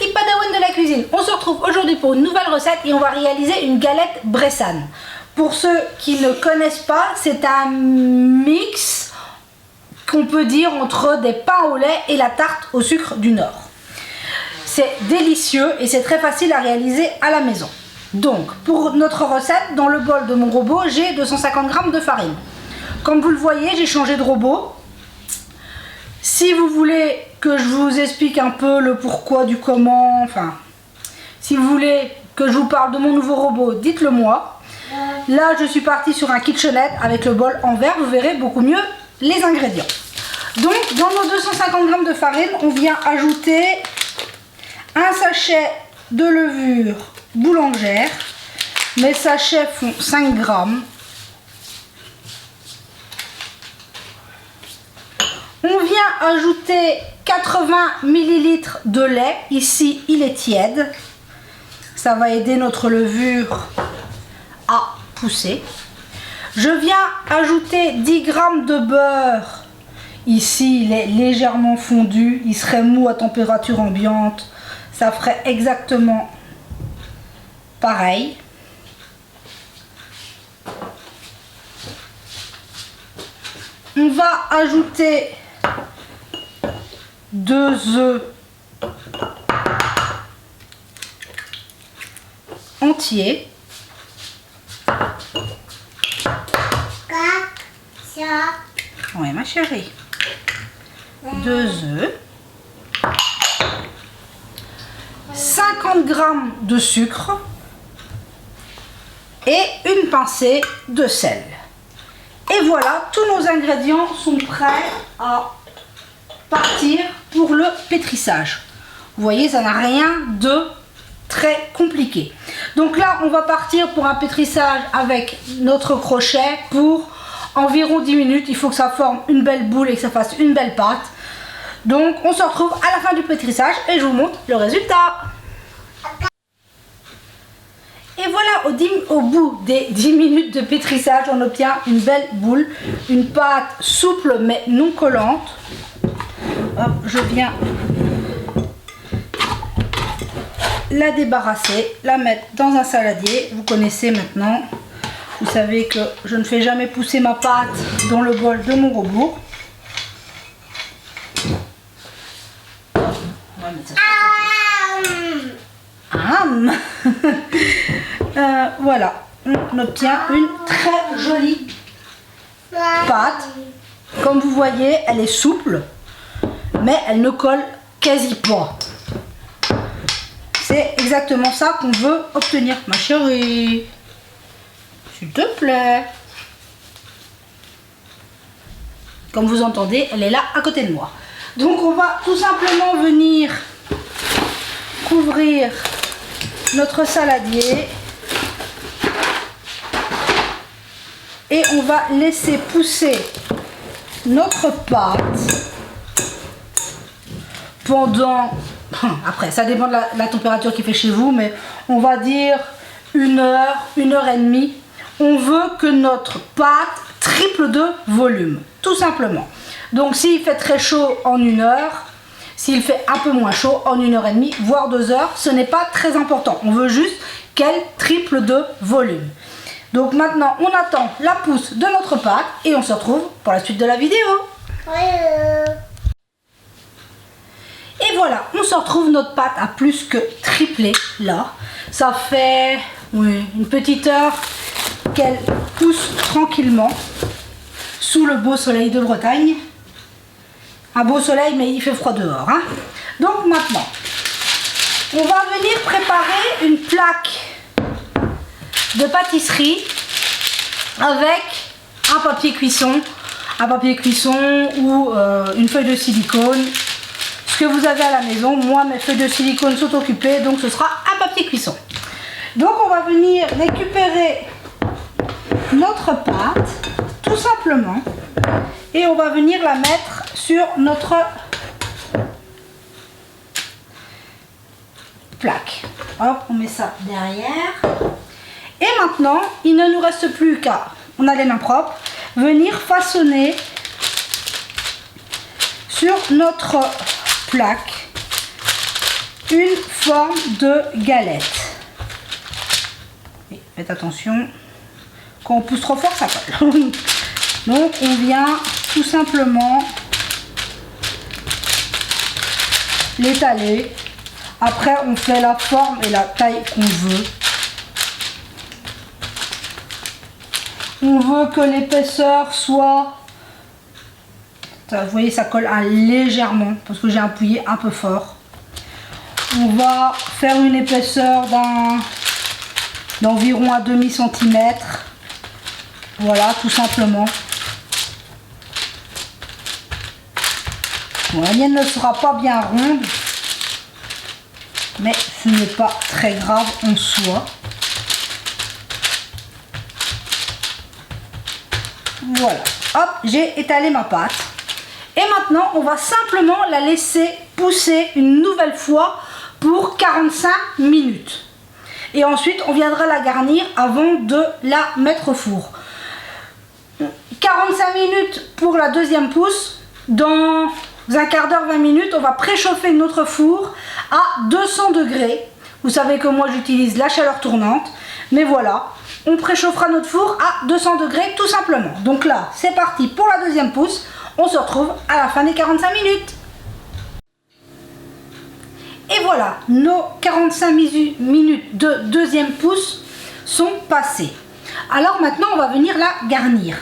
petits padawans de la cuisine, on se retrouve aujourd'hui pour une nouvelle recette et on va réaliser une galette bressane. Pour ceux qui ne connaissent pas, c'est un mix qu'on peut dire entre des pains au lait et la tarte au sucre du Nord. C'est délicieux et c'est très facile à réaliser à la maison. Donc, pour notre recette, dans le bol de mon robot, j'ai 250 g de farine. Comme vous le voyez, j'ai changé de robot. Si vous voulez que je vous explique un peu le pourquoi du comment, enfin, si vous voulez que je vous parle de mon nouveau robot, dites-le moi. Là, je suis partie sur un KitchenAid avec le bol en verre, vous verrez beaucoup mieux les ingrédients. Donc, dans nos 250 g de farine, on vient ajouter un sachet de levure boulangère. Mes sachets font 5 g. On vient ajouter 80 ml de lait. Ici, il est tiède. Ça va aider notre levure à pousser. Je viens ajouter 10 g de beurre. Ici, il est légèrement fondu. Il serait mou à température ambiante. Ça ferait exactement pareil. On va ajouter 2 œufs entiers. Oui, ma chérie. 2 œufs. 50 g de sucre. Et une pincée de sel. Et voilà, tous nos ingrédients sont prêts à partir pour le pétrissage. Vous voyez, ça n'a rien de très compliqué. Donc là, on va partir pour un pétrissage avec notre crochet pour environ 10 minutes. Il faut que ça forme une belle boule et que ça fasse une belle pâte. Donc on se retrouve à la fin du pétrissage et je vous montre le résultat. Et voilà, au bout des 10 minutes de pétrissage, on obtient une belle boule, une pâte souple mais non collante. Hop, je viens la débarrasser, la mettre dans un saladier. Vous connaissez maintenant, vous savez que je ne fais jamais pousser ma pâte dans le bol de mon robot. Voilà, on obtient une très jolie pâte. Comme vous voyez, elle est souple, mais elle ne colle quasi pas. C'est exactement ça qu'on veut obtenir, ma chérie. S'il te plaît. Comme vous entendez, elle est là à côté de moi. Donc on va tout simplement venir couvrir notre saladier et on va laisser pousser notre pâte pendant, après ça dépend de la température qu'il fait chez vous, mais on va dire 1 heure, 1 heure et demie. On veut que notre pâte triple de volume, tout simplement. Donc s'il fait très chaud en 1 heure, s'il fait un peu moins chaud en 1 heure et demie, voire 2 heures, ce n'est pas très important. On veut juste qu'elle triple de volume. Donc maintenant, on attend la pousse de notre pâte et on se retrouve pour la suite de la vidéo. Et voilà, on se retrouve, notre pâte a plus que triplé là. Ça fait une petite heure qu'elle pousse tranquillement sous le beau soleil de Bretagne. Un beau soleil, mais il fait froid dehors. Hein. Donc maintenant, on va venir préparer une plaque de pâtisserie avec un papier cuisson ou une feuille de silicone. Ce que vous avez à la maison, moi mes feuilles de silicone sont occupées, donc ce sera un papier cuisson. Donc on va venir récupérer notre pâte, tout simplement, et on va venir la mettre sur notre plaque. Hop, on met ça derrière. Et maintenant, il ne nous reste plus qu'à, on a les mains propres, venir façonner sur notre plaque une forme de galette. Et faites attention, quand on pousse trop fort, ça colle. Donc on vient tout simplement l'étaler. Après on fait la forme et la taille qu'on veut. On veut que l'épaisseur soit... Vous voyez, ça colle légèrement parce que j'ai appuyé un peu fort. On va faire une épaisseur d'environ un demi-centimètre. Voilà, tout simplement. Bon, la mienne ne sera pas bien ronde, mais ce n'est pas très grave en soi. Voilà, hop, j'ai étalé ma pâte. Et maintenant, on va simplement la laisser pousser une nouvelle fois pour 45 minutes. Et ensuite, on viendra la garnir avant de la mettre au four. 45 minutes pour la deuxième pousse. Dans un quart d'heure, 20 minutes, on va préchauffer notre four à 200 degrés. Vous savez que moi, j'utilise la chaleur tournante. Mais voilà, on préchauffera notre four à 200 degrés tout simplement. Donc là, c'est parti pour la deuxième pousse. On se retrouve à la fin des 45 minutes. Et voilà, nos 45 minutes de deuxième pousse sont passées. Alors maintenant, on va venir la garnir.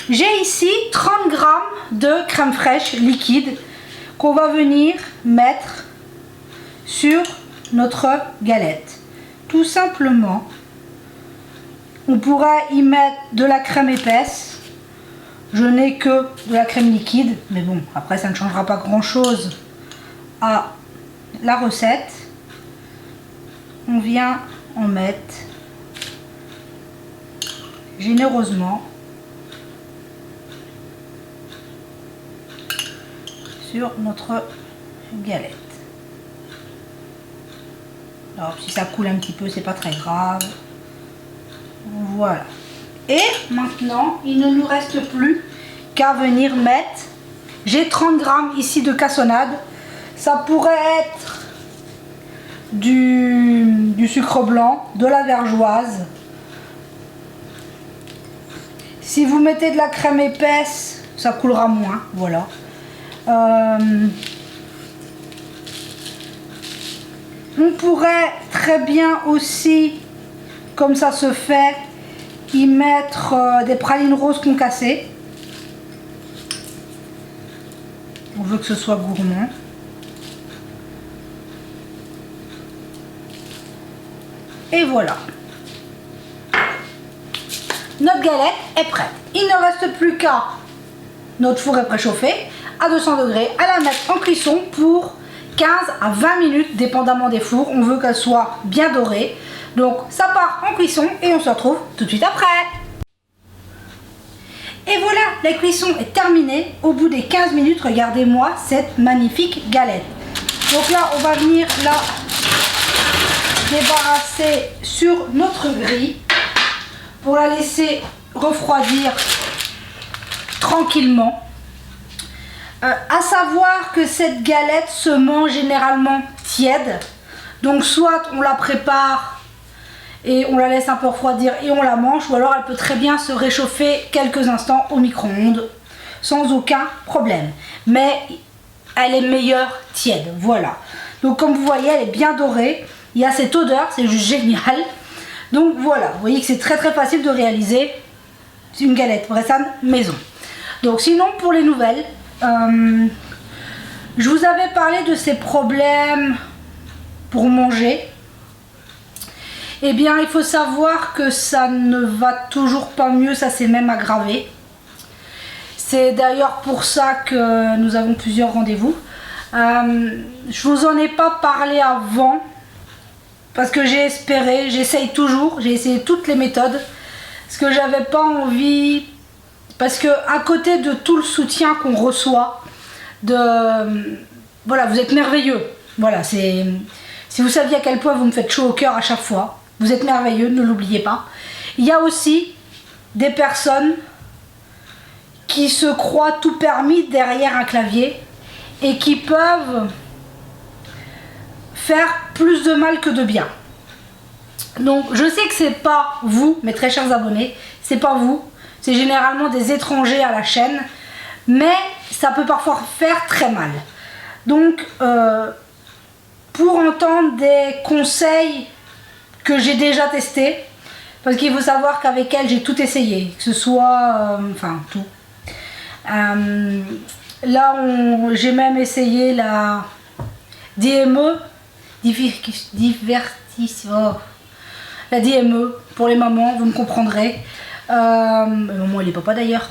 J'ai ici 30 g de crème fraîche liquide qu'on va venir mettre sur notre galette. Tout simplement, on pourrait y mettre de la crème épaisse. Je n'ai que de la crème liquide, mais bon, après ça ne changera pas grand chose à la recette. On vient en mettre généreusement sur notre galette. Alors si ça coule un petit peu, c'est pas très grave. Voilà. Et maintenant, il ne nous reste plus qu'à venir mettre, j'ai 30 g ici de cassonade. Ça pourrait être du sucre blanc, de la vergeoise. Si vous mettez de la crème épaisse, ça coulera moins, voilà. On pourrait très bien aussi, comme ça se fait, y mettre des pralines roses concassées. On veut que ce soit gourmand. Et voilà. Notre galette est prête. Il ne reste plus qu'à... Notre four est préchauffé à 200 degrés, à la mettre en cuisson pour 15 à 20 minutes, dépendamment des fours. On veut qu'elle soit bien dorée. Donc ça part en cuisson et on se retrouve tout de suite après. Et voilà, la cuisson est terminée. Au bout des 15 minutes, regardez-moi cette magnifique galette. Donc là, on va venir la débarrasser sur notre grille pour la laisser refroidir tranquillement. À savoir que cette galette se mange généralement tiède. Donc soit on la prépare et on la laisse un peu refroidir et on la mange, ou alors elle peut très bien se réchauffer quelques instants au micro-ondes sans aucun problème. Mais elle est meilleure tiède, voilà. Donc comme vous voyez, elle est bien dorée. Il y a cette odeur, c'est juste génial. Donc voilà, vous voyez que c'est très très facile de réaliser une galette Bressan maison. Donc sinon pour les nouvelles, je vous avais parlé de ces problèmes pour manger. Eh bien il faut savoir que ça ne va toujours pas mieux, ça s'est même aggravé. C'est d'ailleurs pour ça que nous avons plusieurs rendez-vous. Je vous en ai pas parlé avant parce que j'ai espéré, j'essaye toujours, j'ai essayé toutes les méthodes, parce que j'avais pas envie, parce que à côté de tout le soutien qu'on reçoit, voilà, vous êtes merveilleux, voilà, si vous saviez à quel point vous me faites chaud au cœur à chaque fois, vous êtes merveilleux, ne l'oubliez pas. Il y a aussi des personnes qui se croient tout permis derrière un clavier et qui peuvent faire plus de mal que de bien. Donc je sais que c'est pas vous, mes très chers abonnés, c'est pas vous, c'est généralement des étrangers à la chaîne, mais ça peut parfois faire très mal. Donc pour entendre des conseils que j'ai déjà testés, parce qu'il faut savoir qu'avec elle j'ai tout essayé, que ce soit, enfin tout. Là j'ai même essayé la DME, la DME pour les mamans, vous me comprendrez. Maman et les papas d'ailleurs.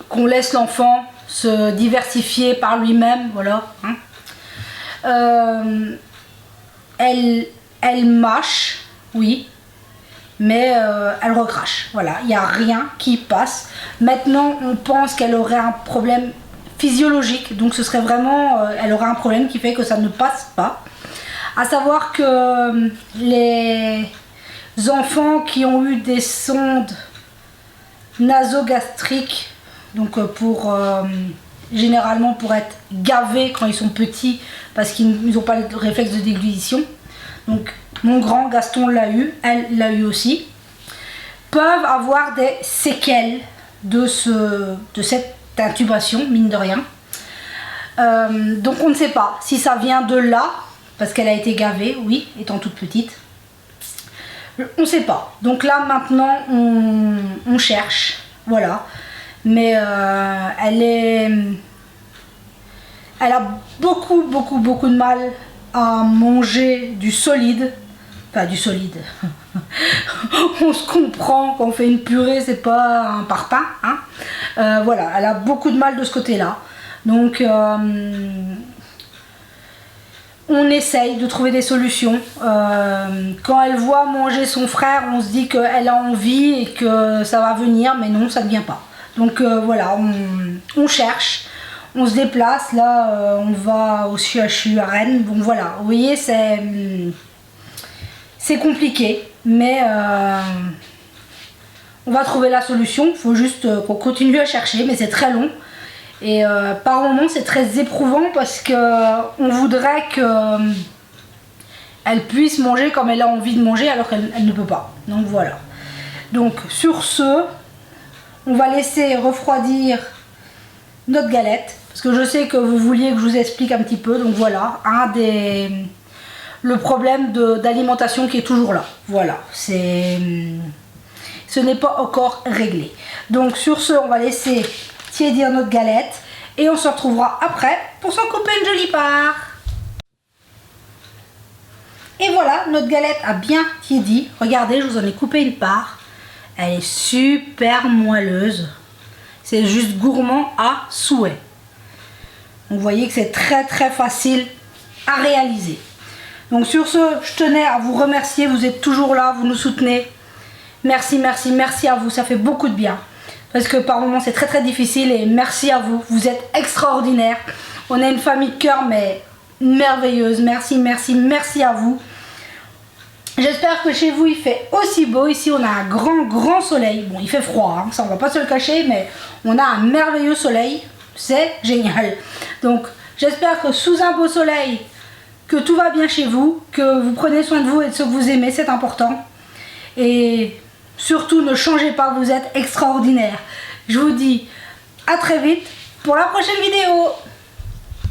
Qu'on laisse l'enfant se diversifier par lui-même, voilà. Elle mâche, oui, mais elle recrache, voilà, il n'y a rien qui passe. Maintenant, on pense qu'elle aurait un problème physiologique, donc ce serait vraiment, elle aurait un problème qui fait que ça ne passe pas. À savoir que les enfants qui ont eu des sondes nasogastriques, donc généralement pour être gavés quand ils sont petits, parce qu'ils n'ont pas le réflexe de déglutition, donc mon grand Gaston l'a eu, elle l'a eu aussi, peuvent avoir des séquelles de cette intubation, mine de rien. Donc on ne sait pas si ça vient de là, parce qu'elle a été gavée, oui, étant toute petite. On ne sait pas. Donc là maintenant on cherche, voilà. Mais elle a beaucoup de mal à manger du solide. Enfin du solide. On se comprend, quand on fait une purée, c'est pas un parpaing, hein. Voilà, elle a beaucoup de mal de ce côté-là. Donc on essaye de trouver des solutions. Quand elle voit manger son frère, on se dit qu'elle a envie et que ça va venir, mais non, ça ne vient pas. Donc voilà, on cherche, on se déplace. Là, on va au CHU à Rennes. Bon voilà, vous voyez, c'est compliqué, mais on va trouver la solution. Il faut juste qu'on continue à chercher, mais c'est très long. Et par moments c'est très éprouvant parce qu'on voudrait qu'elle puisse manger comme elle a envie de manger alors qu'elle ne peut pas. Donc voilà. Donc sur ce, on va laisser refroidir notre galette. Parce que je sais que vous vouliez que je vous explique un petit peu. Donc voilà, le problème d'alimentation qui est toujours là. Voilà, ce n'est pas encore réglé. Donc sur ce, on va laisser tiédir notre galette et on se retrouvera après pour s'en couper une jolie part. Et voilà, notre galette a bien tiédi. Regardez, je vous en ai coupé une part. Elle est super moelleuse. C'est juste gourmand à souhait. Donc vous voyez que c'est très facile à réaliser. Donc sur ce, je tenais à vous remercier. Vous êtes toujours là, vous nous soutenez. Merci à vous, ça fait beaucoup de bien. Parce que par moments c'est très difficile et merci à vous, vous êtes extraordinaires. On a une famille de cœur mais merveilleuse, merci à vous. J'espère que chez vous il fait aussi beau. Ici on a un grand soleil, bon il fait froid, hein, ça on va pas se le cacher, mais on a un merveilleux soleil, c'est génial. Donc j'espère que sous un beau soleil, que tout va bien chez vous, que vous prenez soin de vous et de ceux que vous aimez, c'est important. Et surtout, ne changez pas, vous êtes extraordinaires. Je vous dis à très vite pour la prochaine vidéo.